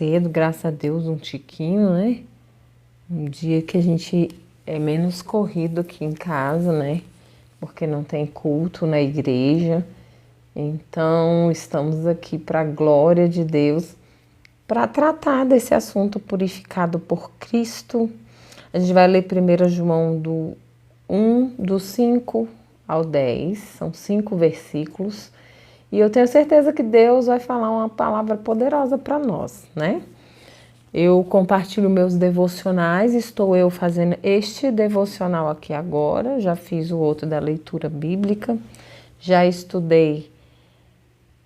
cedo, graças a Deus, um tiquinho, né? Um dia que a gente é menos corrido aqui em casa, né? Porque não tem culto na igreja. Então, estamos aqui para a glória de Deus, para tratar desse assunto purificado por Cristo. A gente vai ler 1 João do 5 ao 10, são 5 versículos. E eu tenho certeza que Deus vai falar uma palavra poderosa para nós, né? Eu compartilho meus devocionais, estou eu fazendo este devocional aqui agora, já fiz o outro da leitura bíblica, já estudei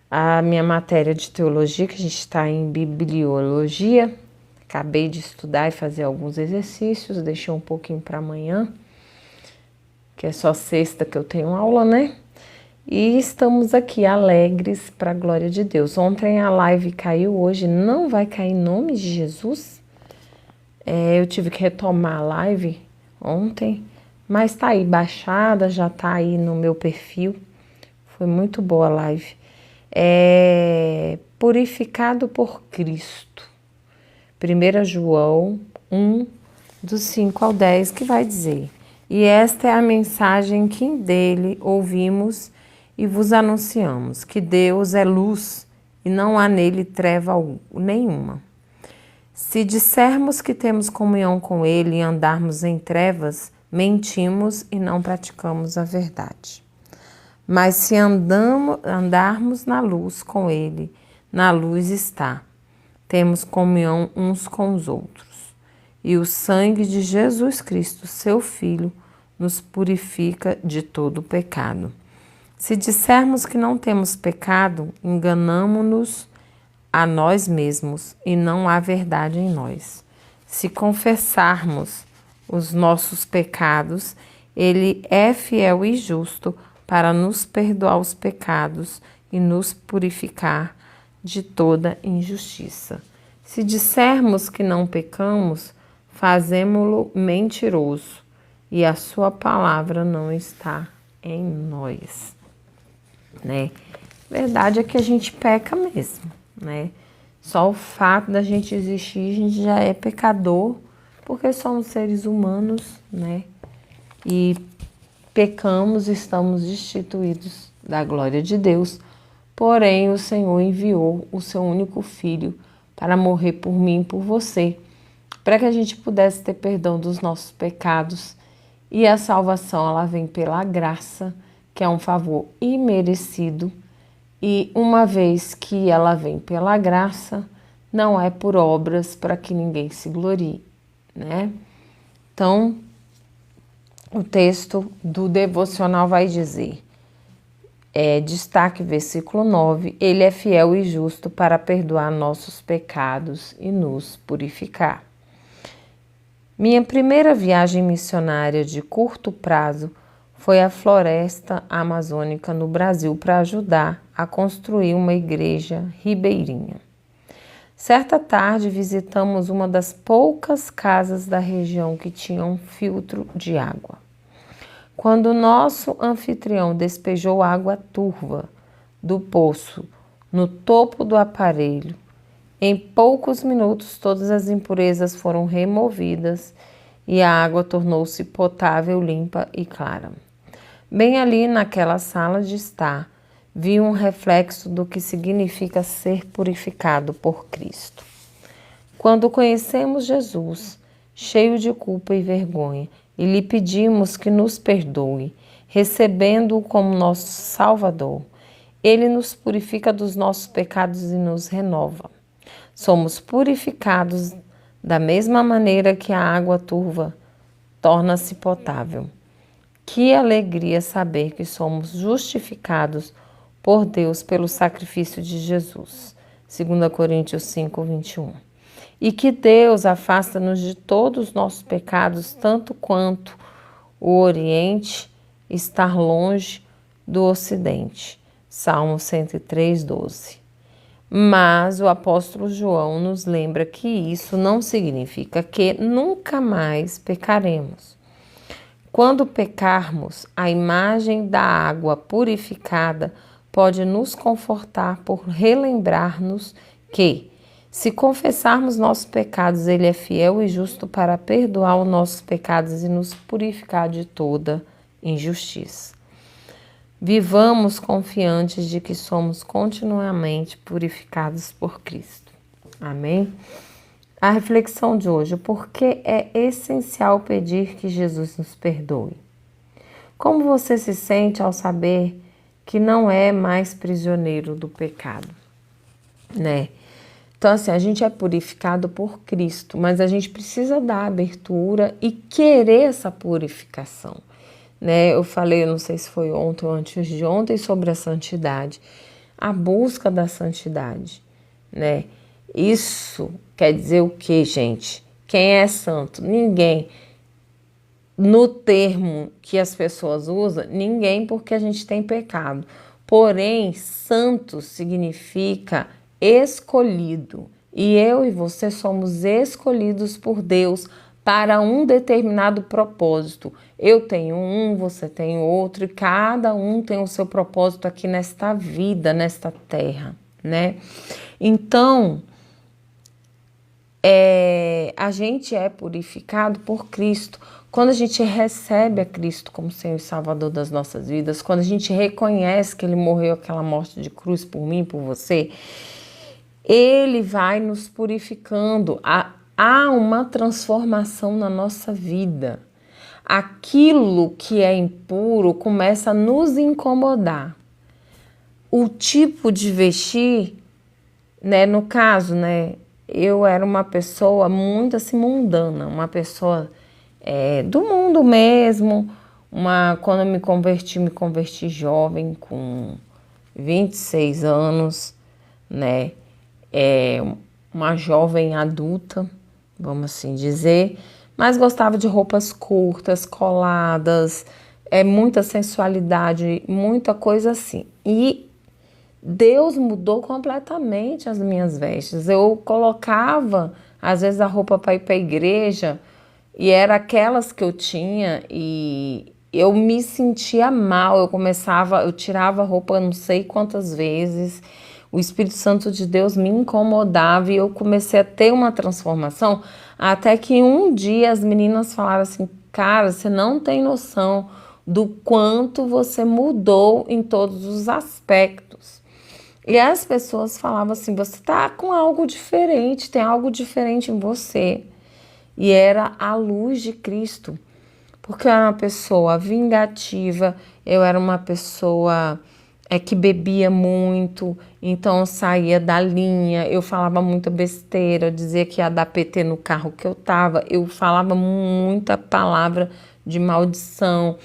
a minha matéria de teologia, que a gente está em bibliologia, acabei de estudar e fazer alguns exercícios, deixei um pouquinho para amanhã, que é só sexta que eu tenho aula, né? E estamos aqui alegres para a glória de Deus. Ontem a live caiu, hoje não vai cair em nome de Jesus. Eu tive que retomar a live ontem, mas tá aí baixada, já tá aí no meu perfil. Foi muito boa a live. Purificado por Cristo. 1 João 1, do 5 ao 10, que vai dizer: E esta é a mensagem que dele ouvimos e vos anunciamos, que Deus é luz e não há nele treva nenhuma. Se dissermos que temos comunhão com ele e andarmos em trevas, mentimos e não praticamos a verdade. Mas se andarmos na luz com ele, na luz está. Temos comunhão uns com os outros. E o sangue de Jesus Cristo, seu Filho, nos purifica de todo pecado. Se dissermos que não temos pecado, enganamo-nos a nós mesmos e não há verdade em nós. Se confessarmos os nossos pecados, ele é fiel e justo para nos perdoar os pecados e nos purificar de toda injustiça. Se dissermos que não pecamos, fazemo-lo mentiroso e a sua palavra não está em nós. Né? Verdade é que a gente peca mesmo, né? Só o fato da gente existir, a gente já é pecador, porque somos seres humanos, né? E pecamos, estamos destituídos da glória de Deus. Porém, o Senhor enviou o seu único Filho para morrer por mim e por você, para que a gente pudesse ter perdão dos nossos pecados. E a salvação, ela vem pela graça, que é um favor imerecido, e uma vez que ela vem pela graça, não é por obras para que ninguém se glorie, né? Então, o texto do devocional vai dizer, destaque versículo 9, ele é fiel e justo para perdoar nossos pecados e nos purificar. Minha primeira viagem missionária de curto prazo foi à floresta amazônica no Brasil para ajudar a construir uma igreja ribeirinha. Certa tarde visitamos uma das poucas casas da região que tinha um filtro de água. Quando o nosso anfitrião despejou água turva do poço no topo do aparelho, em poucos minutos todas as impurezas foram removidas e a água tornou-se potável, limpa e clara. Bem ali naquela sala de estar, vi um reflexo do que significa ser purificado por Cristo. Quando conhecemos Jesus, cheio de culpa e vergonha, e lhe pedimos que nos perdoe, recebendo-o como nosso Salvador, ele nos purifica dos nossos pecados e nos renova. Somos purificados da mesma maneira que a água turva torna-se potável. Que alegria saber que somos justificados por Deus pelo sacrifício de Jesus. 2 Coríntios 5, 21. E que Deus afasta-nos de todos os nossos pecados, tanto quanto o Oriente está longe do Ocidente. Salmo 103, 12. Mas o apóstolo João nos lembra que isso não significa que nunca mais pecaremos. Quando pecarmos, a imagem da água purificada pode nos confortar por relembrar-nos que, Se confessarmos nossos pecados, Ele é fiel e justo para perdoar os nossos pecados e nos purificar de toda injustiça. Vivamos confiantes de que somos continuamente purificados por Cristo. Amém? A reflexão de hoje: por que é essencial pedir que Jesus nos perdoe? Como você se sente ao saber que não é mais prisioneiro do pecado, né? Então, assim, a gente é purificado por Cristo, mas a gente precisa dar abertura e querer essa purificação, né? Eu falei, eu não sei se foi ontem ou antes de ontem, sobre a santidade, a busca da santidade, né? Isso quer dizer o quê, gente? Quem é santo? Ninguém. No termo que as pessoas usam, ninguém, porque a gente tem pecado. Porém, santo significa escolhido. E eu e você somos escolhidos por Deus para um determinado propósito. Eu tenho um, você tem outro, e cada um tem o seu propósito aqui nesta vida, nesta terra, né? Então, a gente é purificado por Cristo. Quando a gente recebe a Cristo como Senhor e Salvador das nossas vidas, quando a gente reconhece que Ele morreu aquela morte de cruz por mim, por você, Ele vai nos purificando. Há uma transformação na nossa vida. Aquilo que é impuro começa a nos incomodar. O tipo de vestir, né, no caso, né, eu era uma pessoa muito assim mundana, uma pessoa do mundo mesmo. Quando eu me converti jovem, com 26 anos, né? Uma jovem adulta, vamos assim dizer, mas gostava de roupas curtas, coladas, muita sensualidade, muita coisa assim. E Deus mudou completamente as minhas vestes. Eu colocava, às vezes, a roupa para ir para a igreja, e era aquelas que eu tinha, e eu me sentia mal. Eu tirava a roupa não sei quantas vezes. O Espírito Santo de Deus me incomodava e eu comecei a ter uma transformação, até que um dia as meninas falaram assim: cara, você não tem noção do quanto você mudou em todos os aspectos. E as pessoas falavam assim: você tá com algo diferente, tem algo diferente em você. E era a luz de Cristo, porque eu era uma pessoa vingativa, eu era uma pessoa que bebia muito, então eu saía da linha, eu falava muita besteira, eu dizia que ia dar PT no carro que eu tava, eu falava muita palavra de maldição,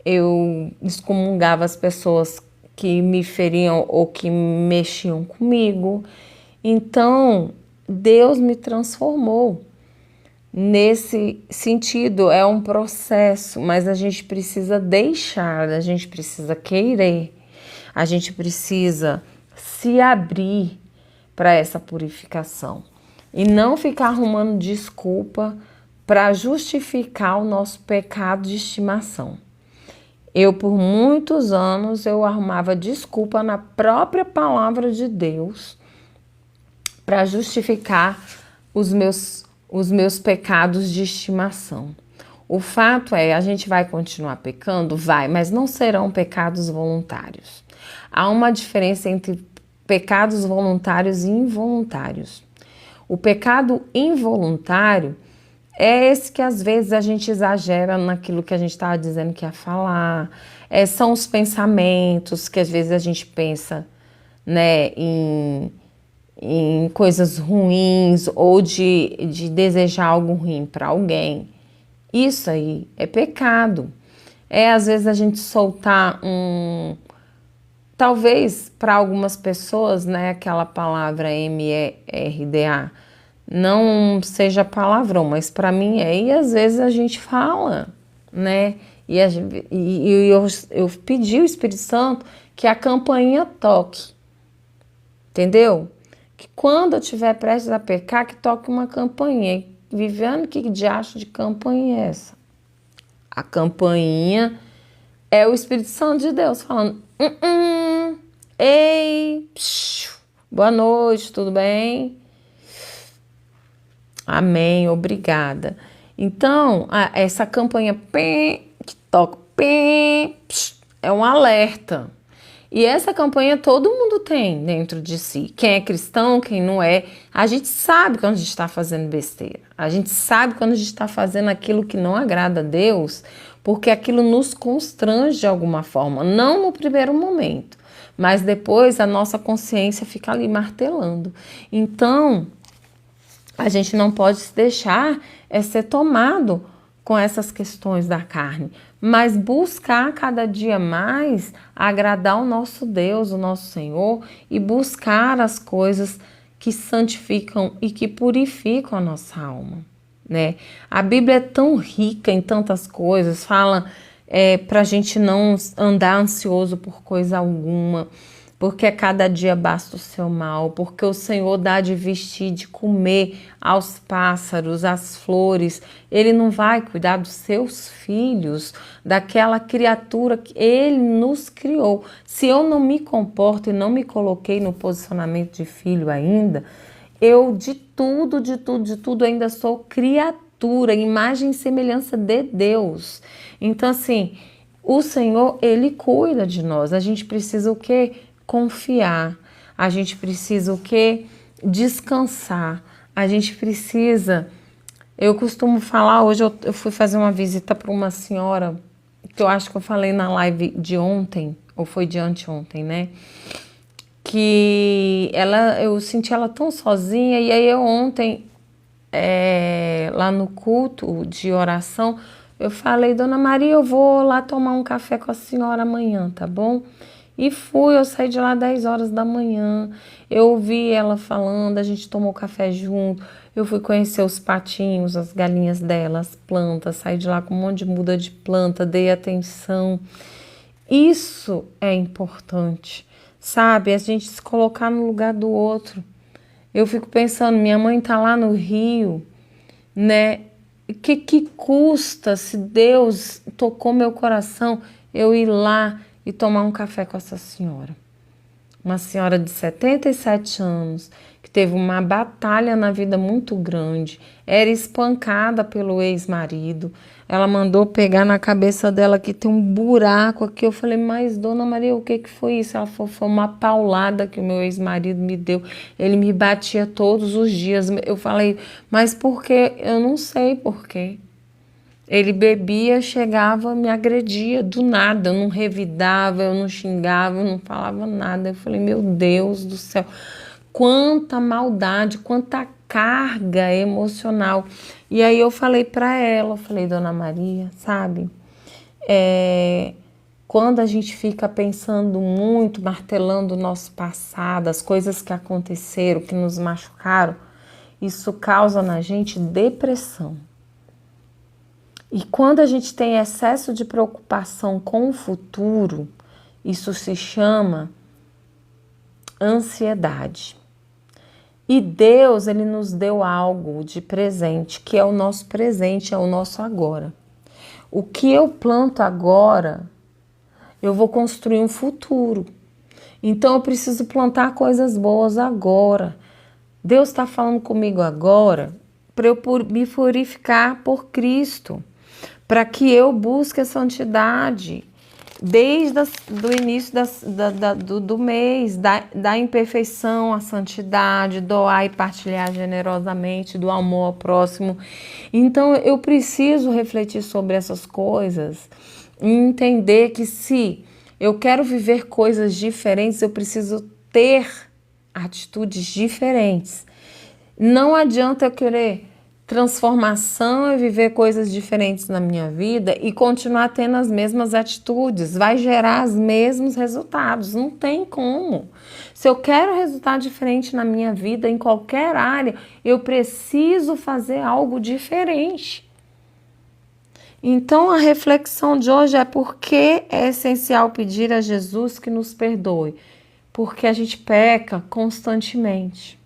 eu excomungava as pessoas que me feriam ou que mexiam comigo. Então, Deus me transformou. Nesse sentido, é um processo, mas a gente precisa deixar, a gente precisa querer, a gente precisa se abrir para essa purificação e não ficar arrumando desculpa para justificar o nosso pecado de estimação. Eu, por muitos anos, eu arrumava desculpa na própria palavra de Deus para justificar os meus pecados de estimação. O fato é, a gente vai continuar pecando? Vai, mas não serão pecados voluntários. Há uma diferença entre pecados voluntários e involuntários. O pecado involuntário é esse que às vezes a gente exagera naquilo que a gente estava dizendo que ia falar. São os pensamentos que às vezes a gente pensa, né, em coisas ruins ou de desejar algo ruim para alguém. Isso aí é pecado. Às vezes a gente soltar talvez para algumas pessoas, né, aquela palavra MERDA não seja palavrão, mas para mim e às vezes a gente fala, né? E eu pedi ao Espírito Santo que a campainha toque, entendeu? Que quando eu estiver prestes a pecar, que toque uma campainha. Viviane, que diacho de campainha é essa? A campainha é o Espírito Santo de Deus falando: ei, boa noite, tudo bem? Amém, obrigada. Então, essa campanha que toca é um alerta. E essa campanha todo mundo tem dentro de si. Quem é cristão, quem não é. A gente sabe quando a gente está fazendo besteira. A gente sabe quando a gente está fazendo aquilo que não agrada a Deus, porque aquilo nos constrange de alguma forma. Não no primeiro momento, mas depois a nossa consciência fica ali martelando. Então, a gente não pode se deixar ser tomado com essas questões da carne, mas buscar cada dia mais agradar o nosso Deus, o nosso Senhor, e buscar as coisas que santificam e que purificam a nossa alma, né? A Bíblia é tão rica em tantas coisas, fala para a gente não andar ansioso por coisa alguma, porque a cada dia basta o seu mal, porque o Senhor dá de vestir, de comer aos pássaros, às flores. Ele não vai cuidar dos seus filhos, daquela criatura que Ele nos criou. Se eu não me comporto e não me coloquei no posicionamento de filho ainda, eu de tudo ainda sou criatura, imagem e semelhança de Deus. Então assim, o Senhor, Ele cuida de nós. A gente precisa o quê? Confiar, a gente precisa o quê? Descansar, a gente precisa, eu costumo falar, hoje eu fui fazer uma visita para uma senhora, que eu acho que eu falei na live de ontem, ou foi de anteontem, né? Que eu senti ela tão sozinha, e aí eu ontem, lá no culto de oração, eu falei, Dona Maria, eu vou lá tomar um café com a senhora amanhã, tá bom? E fui, eu saí de lá 10 horas da manhã, eu ouvi ela falando, a gente tomou café junto, eu fui conhecer os patinhos, as galinhas dela, as plantas, saí de lá com um monte de muda de planta, dei atenção. Isso é importante, sabe? A gente se colocar no lugar do outro. Eu fico pensando, minha mãe tá lá no Rio, né? Que custa se Deus tocou meu coração, eu ir lá e tomar um café com essa senhora. Uma senhora de 77 anos, que teve uma batalha na vida muito grande, era espancada pelo ex-marido, ela mandou pegar na cabeça dela que tem um buraco aqui. Eu falei, mas Dona Maria, o que foi isso? Ela falou, foi uma paulada que o meu ex-marido me deu, ele me batia todos os dias. Eu falei, mas por quê? Eu não sei por quê. Ele bebia, chegava, me agredia do nada, eu não revidava, eu não xingava, eu não falava nada. Eu falei, meu Deus do céu, quanta maldade, quanta carga emocional. E aí eu falei para ela, eu falei, Dona Maria, sabe, quando a gente fica pensando muito, martelando o nosso passado, as coisas que aconteceram, que nos machucaram, isso causa na gente depressão. E quando a gente tem excesso de preocupação com o futuro, isso se chama ansiedade. E Deus, Ele nos deu algo de presente, que é o nosso presente, é o nosso agora. O que eu planto agora, eu vou construir um futuro. Então eu preciso plantar coisas boas agora. Deus está falando comigo agora para eu me purificar por Cristo, para que eu busque a santidade desde o início do mês, da imperfeição à santidade, doar e partilhar generosamente, do amor ao próximo. Então eu preciso refletir sobre essas coisas e entender que se eu quero viver coisas diferentes, eu preciso ter atitudes diferentes. Não adianta eu querer transformação e viver coisas diferentes na minha vida e continuar tendo as mesmas atitudes, vai gerar os mesmos resultados, não tem como. Se eu quero resultado diferente na minha vida, em qualquer área, eu preciso fazer algo diferente. Então a reflexão de hoje é por que é essencial pedir a Jesus que nos perdoe? Porque a gente peca constantemente.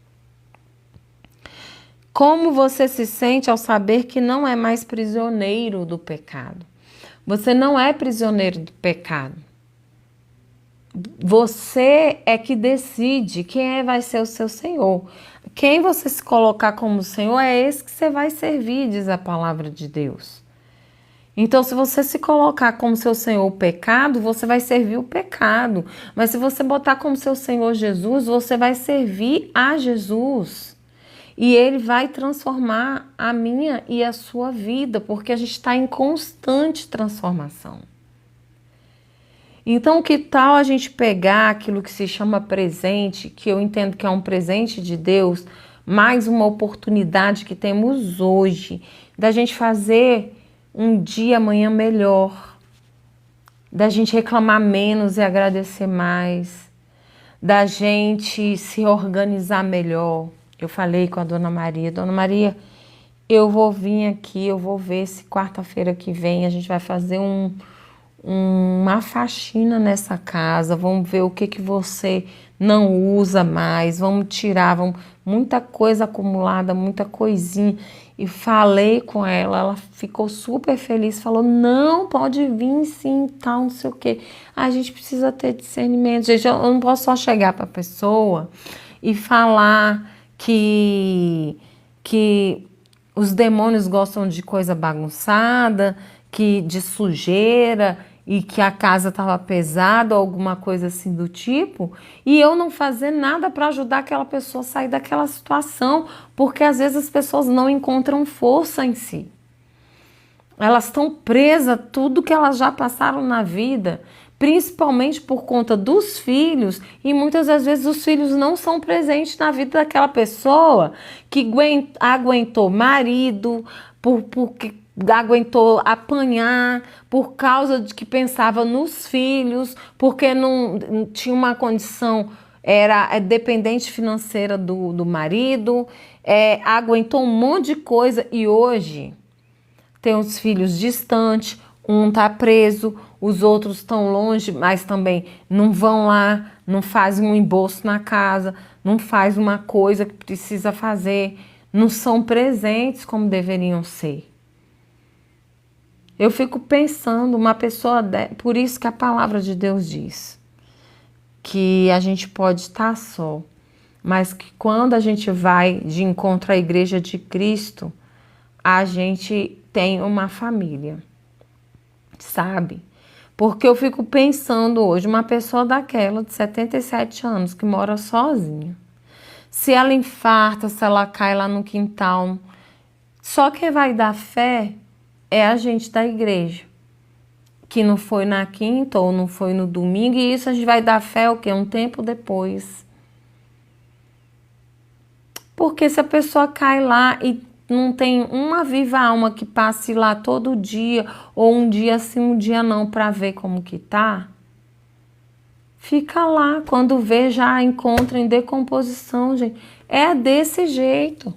Como você se sente ao saber que não é mais prisioneiro do pecado? Você não é prisioneiro do pecado. Você é que decide quem vai ser o seu Senhor. Quem você se colocar como Senhor é esse que você vai servir, diz a palavra de Deus. Então, se você se colocar como seu Senhor o pecado, você vai servir o pecado. Mas se você botar como seu Senhor Jesus, você vai servir a Jesus. E Ele vai transformar a minha e a sua vida, porque a gente está em constante transformação. Então, que tal a gente pegar aquilo que se chama presente, que eu entendo que é um presente de Deus, mais uma oportunidade que temos hoje, da gente fazer um dia amanhã melhor, da gente reclamar menos e agradecer mais, da gente se organizar melhor. Eu falei com a Dona Maria, eu vou vir aqui, eu vou ver se quarta-feira que vem a gente vai fazer uma faxina nessa casa, vamos ver o que você não usa mais, vamos tirar, muita coisa acumulada, muita coisinha. E falei com ela, ela ficou super feliz, falou, não, pode vir sim, tal, não sei o quê. A gente precisa ter discernimento, gente, eu não posso só chegar para a pessoa e falar que os demônios gostam de coisa bagunçada, de sujeira, e que a casa estava pesada ou alguma coisa assim do tipo, e eu não fazer nada para ajudar aquela pessoa a sair daquela situação, porque às vezes as pessoas não encontram força em si. Elas estão presas a tudo que elas já passaram na vida, principalmente por conta dos filhos, e muitas das vezes os filhos não são presentes na vida daquela pessoa que aguentou marido, porque aguentou apanhar por causa de que pensava nos filhos, porque não tinha uma condição, era dependente financeira do marido, aguentou um monte de coisa e hoje tem os filhos distantes, um tá preso, os outros estão longe, mas também não vão lá, não fazem um embolso na casa, não faz uma coisa que precisa fazer, não são presentes como deveriam ser. Eu fico pensando, uma pessoa, por isso que a palavra de Deus diz que a gente pode estar só, mas que quando a gente vai de encontro à igreja de Cristo, a gente tem uma família, sabe? Porque eu fico pensando hoje, uma pessoa daquela de 77 anos que mora sozinha, se ela infarta, se ela cai lá no quintal, só quem vai dar fé é a gente da igreja, que não foi na quinta ou não foi no domingo, e isso a gente vai dar fé o quê? Um tempo depois. Porque se a pessoa cai lá e não tem uma viva alma que passe lá todo dia, ou um dia sim, um dia não, para ver como que tá, fica lá, quando vê já encontra em decomposição, gente. É desse jeito.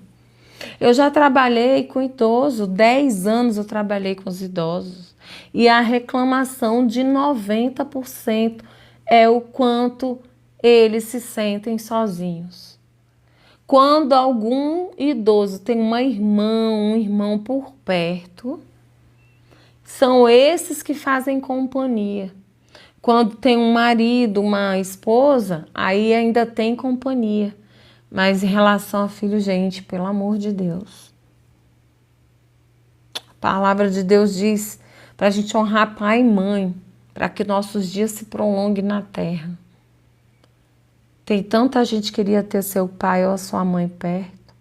Eu já trabalhei com idoso, 10 anos eu trabalhei com os idosos. E a reclamação de 90% é o quanto eles se sentem sozinhos. Quando algum idoso tem uma irmã, um irmão por perto, são esses que fazem companhia. Quando tem um marido, uma esposa, aí ainda tem companhia. Mas em relação a filho, gente, pelo amor de Deus. A palavra de Deus diz para a gente honrar pai e mãe, para que nossos dias se prolonguem na terra. Tem tanta gente que queria ter seu pai ou a sua mãe perto.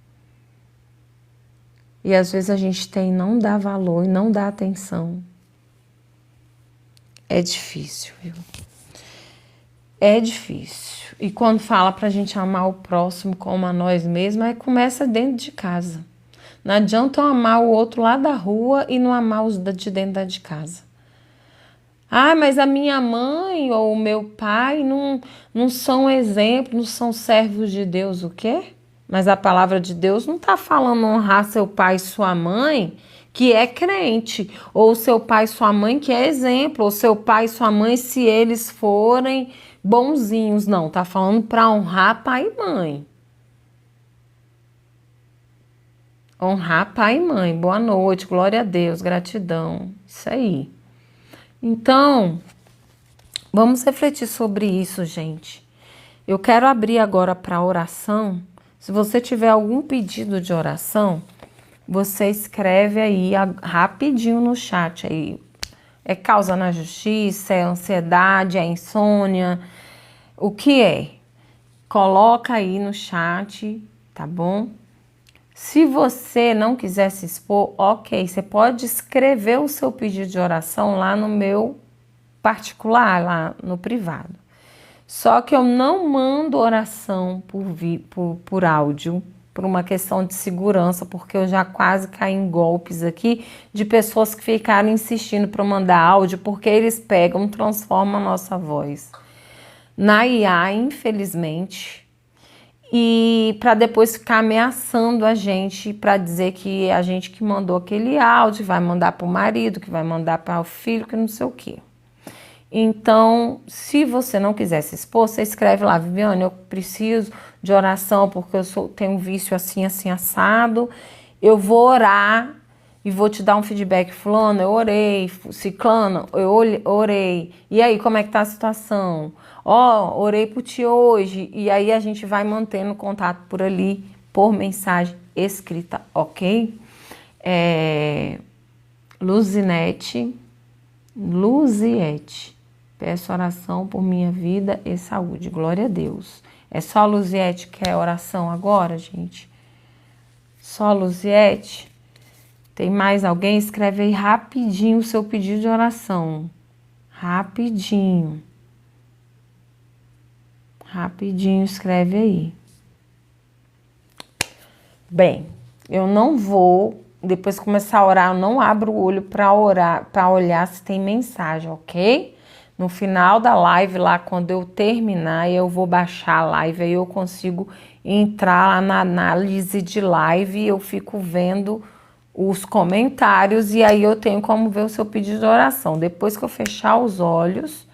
E às vezes a gente tem, não dá valor e não dá atenção. É difícil, viu? É difícil. E quando fala pra gente amar o próximo como a nós mesmos, aí começa dentro de casa. Não adianta eu amar o outro lá da rua e não amar os de dentro de casa. Ah, mas a minha mãe ou o meu pai não são exemplo, não são servos de Deus, o quê? Mas a palavra de Deus não está falando honrar seu pai e sua mãe, que é crente, ou seu pai e sua mãe, que é exemplo, ou seu pai e sua mãe, se eles forem bonzinhos. Não, tá falando para honrar pai e mãe. Honrar pai e mãe. Boa noite, glória a Deus, gratidão. Isso aí. Então, Vamos refletir sobre isso, gente. Eu quero abrir agora para oração. Se você tiver algum pedido de oração, você escreve aí rapidinho no chat aí. É causa na justiça, é ansiedade, é insônia, o que é? Coloca aí no chat, tá bom? Se você não quiser se expor, ok, você pode escrever o seu pedido de oração lá no meu particular, lá no privado. Só que eu não mando oração por áudio, por uma questão de segurança, porque eu já quase caí em golpes aqui de pessoas que ficaram insistindo para mandar áudio, porque eles pegam, transformam a nossa voz na IA, infelizmente, e para depois ficar ameaçando a gente para dizer que a gente que mandou aquele áudio vai mandar para o marido, que vai mandar para o filho, que não sei o quê. Então, se você não quiser se expor, você escreve lá: Viviane, eu preciso de oração porque eu tenho um vício assim, assim, assado. Eu vou orar e vou te dar um feedback. Fulano, eu orei. Ciclano, eu orei. E aí, como é que tá a situação? Ó, orei por ti hoje. E aí a gente vai mantendo contato por ali, por mensagem escrita, ok? Luziete. Peço oração por minha vida e saúde. Glória a Deus. É só a Luziete que quer oração agora, gente? Só a Luziete? Tem mais alguém? Escreve aí rapidinho o seu pedido de oração. Rapidinho. Rapidinho, escreve aí. Bem, eu não vou, depois que começar a orar, eu não abro o olho para orar, para olhar se tem mensagem, ok? No final da live, lá quando eu terminar, eu vou baixar a live, aí eu consigo entrar lá na análise de live e eu fico vendo os comentários e aí eu tenho como ver o seu pedido de oração. Depois que eu fechar os olhos,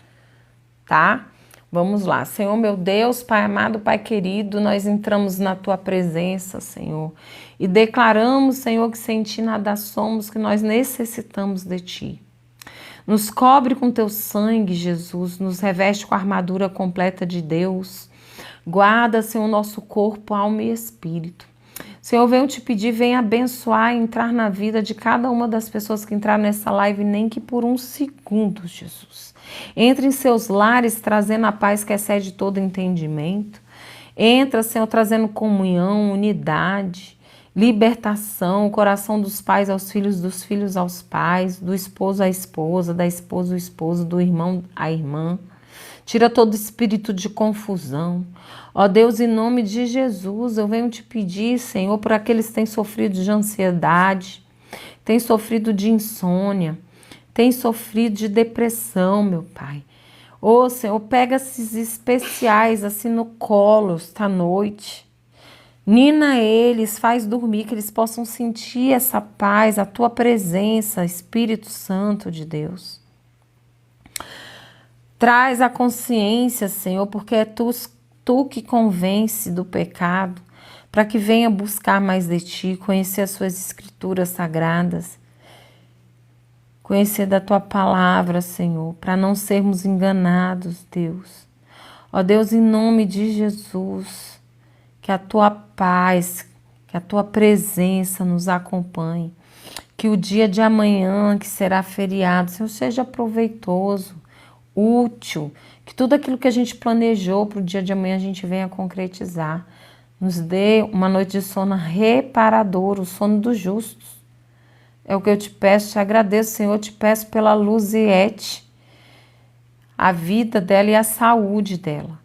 tá? Vamos lá. Senhor, meu Deus, Pai amado, Pai querido, nós entramos na Tua presença, Senhor, e declaramos, Senhor, que sem Ti nada somos, que nós necessitamos de Ti. Nos cobre com Teu sangue, Jesus, nos reveste com a armadura completa de Deus. Guarda, Senhor, nosso corpo, alma e espírito. Senhor, venho te pedir, venha abençoar e entrar na vida de cada uma das pessoas que entraram nessa live, nem que por um segundo, Jesus. Entre em seus lares, trazendo a paz que excede todo entendimento. Entra, Senhor, trazendo comunhão, unidade, libertação, o coração dos pais aos filhos, dos filhos aos pais, do esposo à esposa, da esposa ao esposo, do irmão à irmã. Tira todo espírito de confusão. Ó Deus, em nome de Jesus, eu venho te pedir, Senhor, por aqueles que têm sofrido de ansiedade, têm sofrido de insônia, têm sofrido de depressão, meu Pai. Ô Senhor, pega esses especiais assim no colo esta noite. Nina eles, faz dormir, que eles possam sentir essa paz, a Tua presença, Espírito Santo de Deus. Traz a consciência, Senhor, porque é Tu que convence do pecado, para que venha buscar mais de Ti, conhecer as Suas escrituras sagradas, conhecer da Tua palavra, Senhor, para não sermos enganados, Deus. Ó Deus, em nome de Jesus, que a Tua paz, que a Tua presença nos acompanhe, que o dia de amanhã, que será feriado, Senhor, seja proveitoso, útil, que tudo aquilo que a gente planejou para o dia de amanhã a gente venha concretizar. Nos dê uma noite de sono reparador, o sono dos justos. É o que eu te peço, te agradeço, Senhor, te peço pela Luziete, a vida dela e a saúde dela.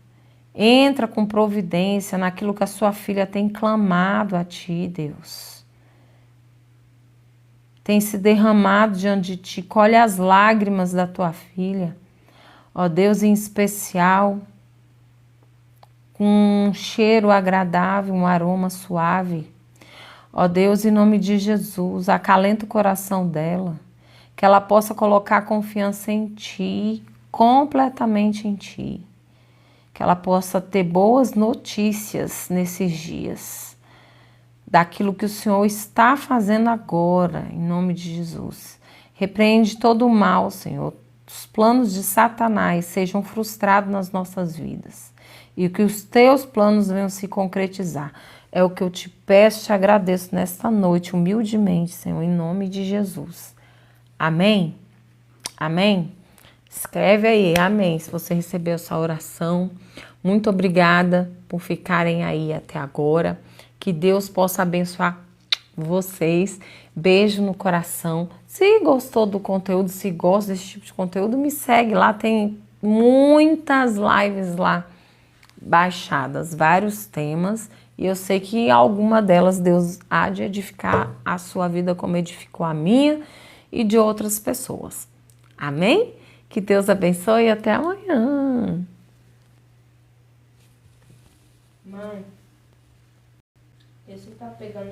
Entra com providência naquilo que a sua filha tem clamado a Ti, Deus. Tem se derramado diante de Ti, colhe as lágrimas da Tua filha. Ó Deus, em especial, com um cheiro agradável, um aroma suave. Ó Deus, em nome de Jesus, acalenta o coração dela, que ela possa colocar confiança em Ti, completamente em Ti. Que ela possa ter boas notícias nesses dias, daquilo que o Senhor está fazendo agora, em nome de Jesus. Repreende todo o mal, Senhor. os planos de Satanás sejam frustrados nas nossas vidas e que os teus planos venham se concretizar. É o que eu te peço, te agradeço nesta noite, humildemente, Senhor, em nome de Jesus. Amém? Amém? Escreve aí, amém, se você recebeu essa oração. Muito obrigada por ficarem aí até agora. Que Deus possa abençoar vocês. Beijo no coração. Se gostou do conteúdo, se gosta desse tipo de conteúdo, me segue lá. Tem muitas lives lá baixadas, vários temas. E eu sei que alguma delas Deus há de edificar a sua vida como edificou a minha e de outras pessoas. Amém? Que Deus abençoe e até amanhã. Mãe, esse tá pegando